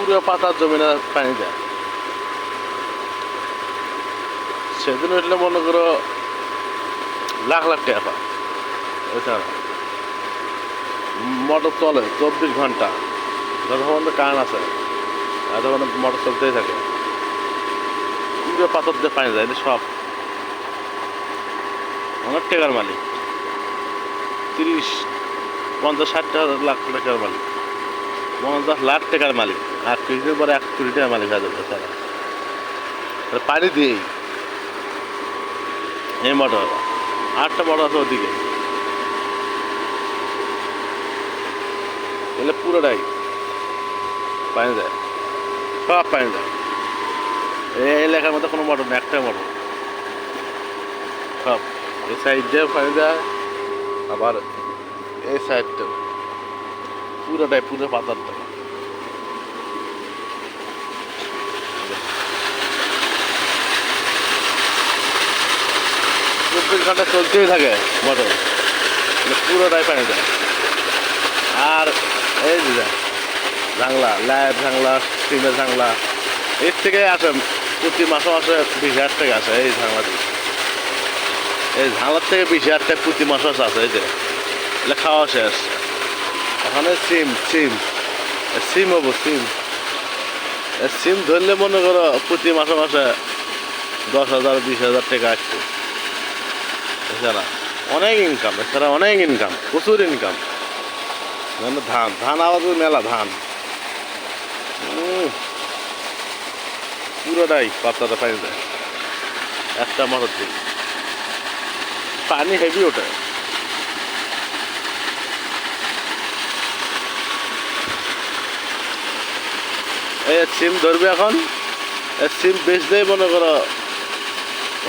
পুরো পাতার জমিনে পানি দেয়। সেদিন উঠলে মনে করো লাখ লাখ টাকা পায়। এছাড়া মোটর চলে 24 ঘন্টা, যতক্ষণ কারেন্ট আছে এতক্ষণ মোটর চলতেই থাকে। পুরো পাথর দিয়ে পানি যায়, সব অনেক টাকার মালিক, 30, 50, 60 লাখ টাকার মালিক, 50 লাখ টাকার মালিক। আর কিছুদিন পরে 1 কোটি টাকার মালিক হয়ে যাবে তারা পানি দিয়েই। এই মোটর 8টা মোটর আছে ওদিকে, এলে পুরোটাই পানি দেয়, সব পানি দেয়। এই এলাকার মধ্যে কোনো মোটর নেই, একটাই মোটর, সব এই সাইড দিয়ে পানি দেয়, আবার এই সাইডটা পুরোটাই পুরো পাতার দেয়। 24 ঘন্টা চলতেই থাকে মোটর, পুরোটাই পানি দেয়। আর এই যে ঝাংলা, লাইট ঝাংলা, স্টিমের ঝাংলা, এর থেকে আসে প্রতি মাসে মাসে 20,000 টাকা আসে এই ঝাংলা থেকে। এই ঝাংলার থেকে 20,000 টাকা প্রতি মাসে আছে। এই যে খাওয়া শেষ, ওখানে সিম হবো, সিম ধরলে মনে করো প্রতি মাসে মাসে 10,000 20,000 টাকা আসছে। এছাড়া অনেক ইনকাম, এছাড়া অনেক ইনকাম, প্রচুর ইনকাম। ধান আবার মেলা ধান, পুরোটাই পাতাটা পানি দেয় একটা মোটর দিয়ে, পানি হেভি ওঠে। এই সিম ধরবে এখন, সিম বেচলেই মনে করো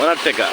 অনেক টাকা।